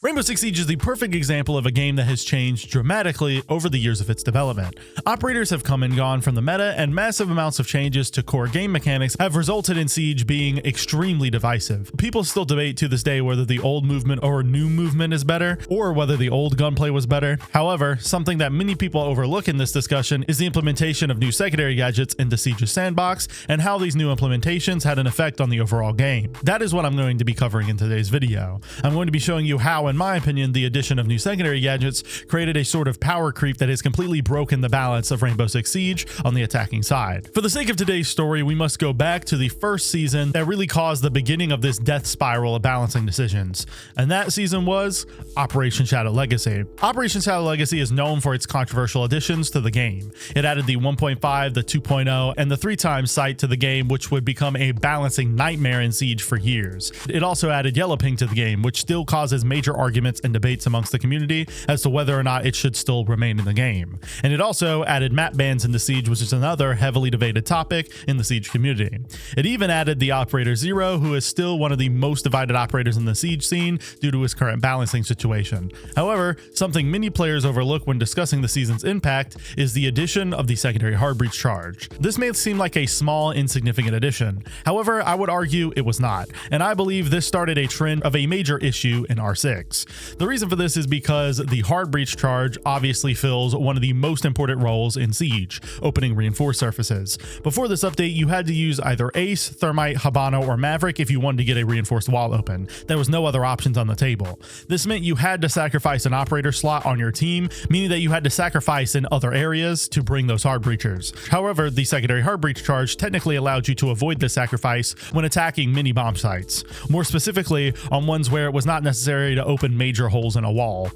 Rainbow Six Siege is the perfect example of a game that has changed dramatically over the years of its development. Operators have come and gone from the meta, and massive amounts of changes to core game mechanics have resulted in Siege being extremely divisive. People still debate to this day whether the old movement or new movement is better, or whether the old gunplay was better. However, something that many people overlook in this discussion is the implementation of new secondary gadgets into Siege's sandbox, and how these new implementations had an effect on the overall game. That is what I'm going to be covering in today's video. I'm going to be showing you how, in my opinion, the addition of new secondary gadgets created a sort of power creep that has completely broken the balance of Rainbow Six Siege on the attacking side. For the sake of today's story, we must go back to the first season that really caused the beginning of this death spiral of balancing decisions, and that season was Operation Shadow Legacy. Operation Shadow Legacy is known for its controversial additions to the game. It added the 1.5, the 2.0, and the 3x sight to the game, which would become a balancing nightmare in Siege for years. It also added yellow ping to the game, which still causes major arguments and debates amongst the community as to whether or not it should still remain in the game. And it also added map bans into Siege, which is another heavily debated topic in the Siege community. It even added the Operator Zero, who is still one of the most divided operators in the Siege scene due to his current balancing situation. However, something many players overlook when discussing the season's impact is the addition of the secondary hard breach charge. This may seem like a small, insignificant addition. However, I would argue it was not, and I believe this started a trend of a major issue in R6. The reason for this is because the hard breach charge obviously fills one of the most important roles in Siege, opening reinforced surfaces. Before this update, you had to use either Ace, Thermite, Habano, or Maverick if you wanted to get a reinforced wall open. There was no other options on the table. This meant you had to sacrifice an operator slot on your team, meaning that you had to sacrifice in other areas to bring those hard breachers. However, the secondary hard breach charge technically allowed you to avoid this sacrifice when attacking mini bomb sites, more specifically on ones where it was not necessary to open major holes in a wall.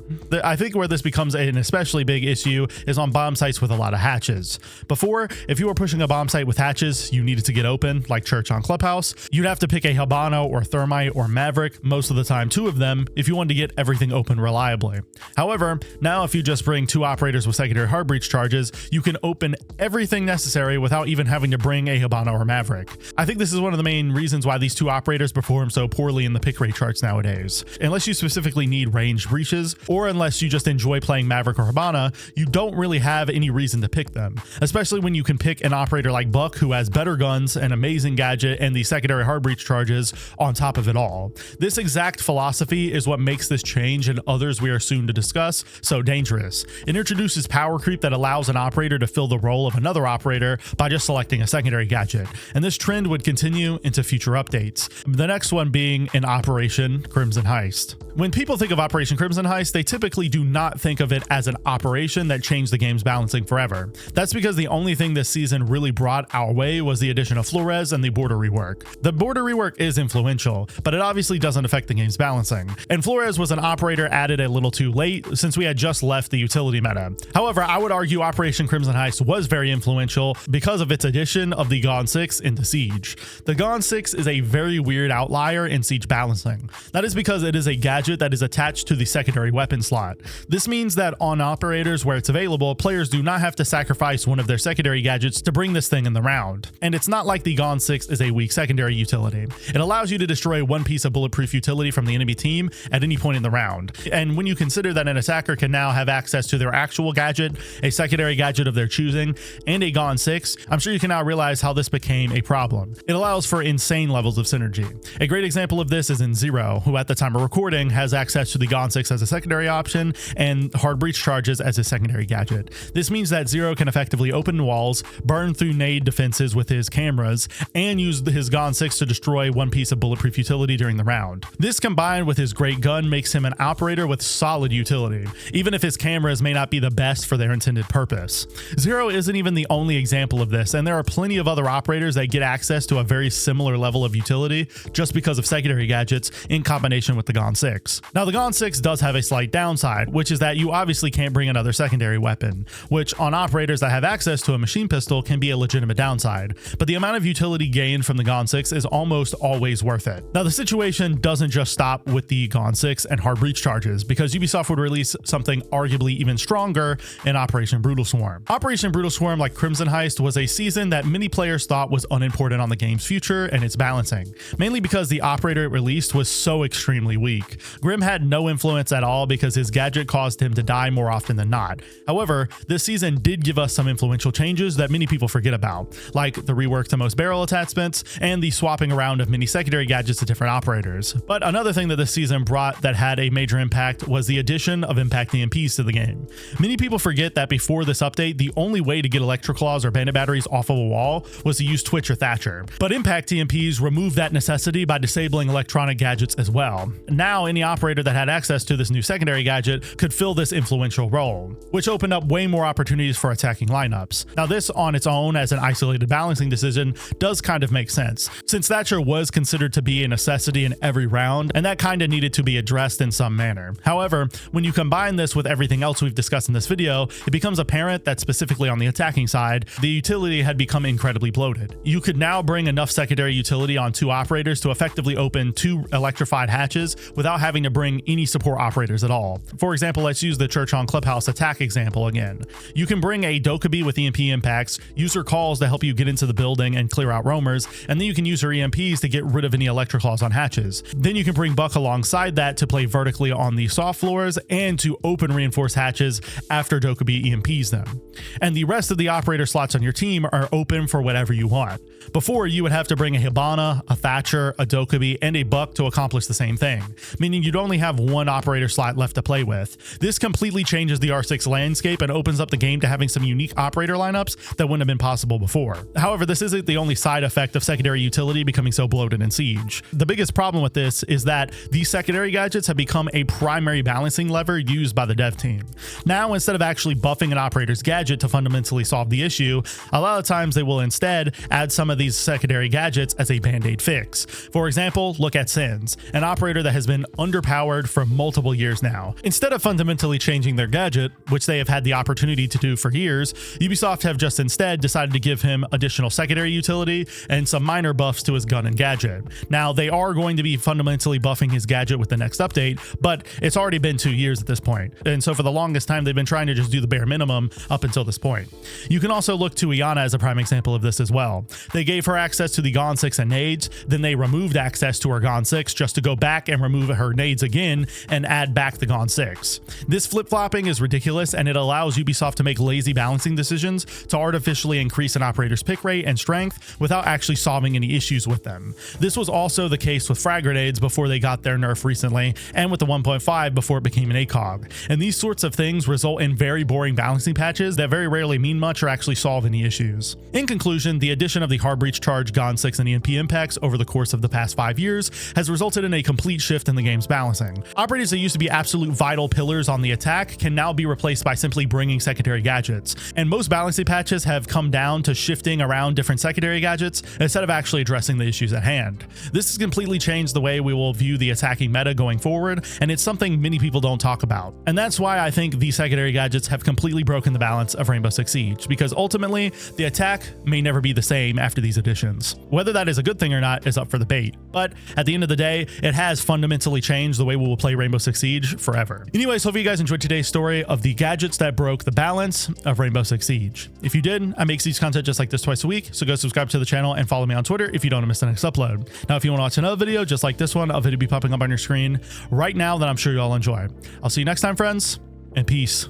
I think where this becomes an especially big issue is on bomb sites with a lot of hatches. Before, if you were pushing a bomb site with hatches you needed to get open, like Church on Clubhouse, you'd have to pick a Habano or Thermite or Maverick, most of the time two of them, if you wanted to get everything open reliably. However, now if you just bring two operators with secondary hard breach charges, you can open everything necessary without even having to bring a Habano or Maverick. I think this is one of the main reasons why these two operators perform so poorly in the pick rate charts nowadays. Unless you specifically need ranged breaches, or unless you just enjoy playing Maverick or Habana, you don't really have any reason to pick them, especially when you can pick an operator like Buck, who has better guns, an amazing gadget, and the secondary hard breach charges on top of it all. This exact philosophy is what makes this change, and others we are soon to discuss, so dangerous. It introduces power creep that allows an operator to fill the role of another operator by just selecting a secondary gadget, and this trend would continue into future updates. The next one being an Operation Crimson Heist. When people think of Operation Crimson Heist, they typically do not think of it as an operation that changed the game's balancing forever. That's because the only thing this season really brought our way was the addition of Flores and the border rework. The border rework is influential, but it obviously doesn't affect the game's balancing. And Flores was an operator added a little too late, since we had just left the utility meta. However, I would argue Operation Crimson Heist was very influential because of its addition of the Gon 6 into Siege. The Gon 6 is a very weird outlier in Siege balancing. That is because it is a gadget that is attached to the secondary weapon slot. This means that on operators where it's available, players do not have to sacrifice one of their secondary gadgets to bring this thing in the round. And it's not like the Gon 6 is a weak secondary utility. It allows you to destroy one piece of bulletproof utility from the enemy team at any point in the round. And when you consider that an attacker can now have access to their actual gadget, a secondary gadget of their choosing, and a Gon 6, I'm sure you can now realize how this became a problem. It allows for insane levels of synergy. A great example of this is in Zero, who at the time of recording has access to the Gon 6 as a secondary option and hard breach charges as a secondary gadget. This means that Zero can effectively open walls, burn through nade defenses with his cameras, and use his Gon 6 to destroy one piece of bulletproof utility during the round. This combined with his great gun makes him an operator with solid utility, even if his cameras may not be the best for their intended purpose. Zero isn't even the only example of this, and there are plenty of other operators that get access to a very similar level of utility just because of secondary gadgets in combination with the Gon 6. Now, the Gon 6 does have a slight downside, which is that you obviously can't bring another secondary weapon, which on operators that have access to a machine pistol can be a legitimate downside, but the amount of utility gained from the Gon 6 is almost always worth it. Now, the situation doesn't just stop with the Gon 6 and hard breach charges, because Ubisoft would release something arguably even stronger in Operation Brutal Swarm. Operation Brutal Swarm, like Crimson Heist, was a season that many players thought was unimportant on the game's future and its balancing, mainly because the operator it released was so extremely weak. Granted, Grim had no influence at all because his gadget caused him to die more often than not. However, this season did give us some influential changes that many people forget about, like the rework to most barrel attachments and the swapping around of many secondary gadgets to different operators. But another thing that this season brought that had a major impact was the addition of impact EMPs to the game. Many people forget that before this update, the only way to get Electroclaws or Bandit batteries off of a wall was to use Twitch or Thatcher. But impact EMPs removed that necessity by disabling electronic gadgets as well. Now, any operator that had access to this new secondary gadget could fill this influential role, which opened up way more opportunities for attacking lineups. Now, this on its own as an isolated balancing decision does kind of make sense, since Thatcher was considered to be a necessity in every round, and that kind of needed to be addressed in some manner. However, when you combine this with everything else we've discussed in this video, it becomes apparent that specifically on the attacking side, the utility had become incredibly bloated. You could now bring enough secondary utility on 2 operators to effectively open 2 electrified hatches without having to bring any support operators at all. For example, let's use the Church on Clubhouse attack example again. You can bring a Dokkaebi with EMP impacts, use her calls to help you get into the building and clear out roamers, and then you can use her EMPs to get rid of any Electroclaws on hatches. Then you can bring Buck alongside that to play vertically on the soft floors and to open reinforced hatches after Dokkaebi EMPs them. And the rest of the operator slots on your team are open for whatever you want. Before, you would have to bring a Hibana, a Thatcher, a Dokkaebi, and a Buck to accomplish the same thing, meaning you'd only have 1 operator slot left to play with. This completely changes the R6 landscape and opens up the game to having some unique operator lineups that wouldn't have been possible before. However, this isn't the only side effect of secondary utility becoming so bloated in Siege. The biggest problem with this is that these secondary gadgets have become a primary balancing lever used by the dev team. Now, instead of actually buffing an operator's gadget to fundamentally solve the issue, a lot of times they will instead add some of these secondary gadgets as a band-aid fix. For example, look at Sins, an operator that has been underpowered for multiple years now. Instead of fundamentally changing their gadget, which they have had the opportunity to do for years, Ubisoft have just instead decided to give him additional secondary utility and some minor buffs to his gun and gadget. Now, they are going to be fundamentally buffing his gadget with the next update, but it's already been 2 years at this point, and so for the longest time they've been trying to just do the bare minimum up until this point. You can also look to Iana as a prime example of this as well. They gave her access to the Gon 6 and nades, then they removed access to her Gon 6 just to go back and remove her nades again and add back the Gon 6. This flip-flopping is ridiculous, and it allows Ubisoft to make lazy balancing decisions to artificially increase an operator's pick rate and strength without actually solving any issues with them. This was also the case with frag grenades before they got their nerf recently, and with the 1.5 before it became an ACOG. And these sorts of things result in very boring balancing patches that very rarely mean much or actually solve any issues. In conclusion, the addition of the hard breach charge, Gon 6, and EMP impacts over the course of the past 5 years has resulted in a complete shift in the game's balancing. Operators that used to be absolute vital pillars on the attack can now be replaced by simply bringing secondary gadgets, and most balancing patches have come down to shifting around different secondary gadgets instead of actually addressing the issues at hand. This has completely changed the way we will view the attacking meta going forward, and it's something many people don't talk about. And that's why I think these secondary gadgets have completely broken the balance of Rainbow Six Siege, because ultimately the attack may never be the same after these additions. Whether that is a good thing or not is up for debate, but at the end of the day, it has fundamentally changed the way we will play Rainbow Six Siege forever. Anyways, hope you guys enjoyed today's story of the gadgets that broke the balance of Rainbow Six Siege. If you did, I make Siege content just like this twice a week, so go subscribe to the channel and follow me on Twitter if you don't want to miss the next upload. Now, if you want to watch another video just like this one, a video will be popping up on your screen right now that I'm sure you all enjoy. I'll see you next time, friends, and peace.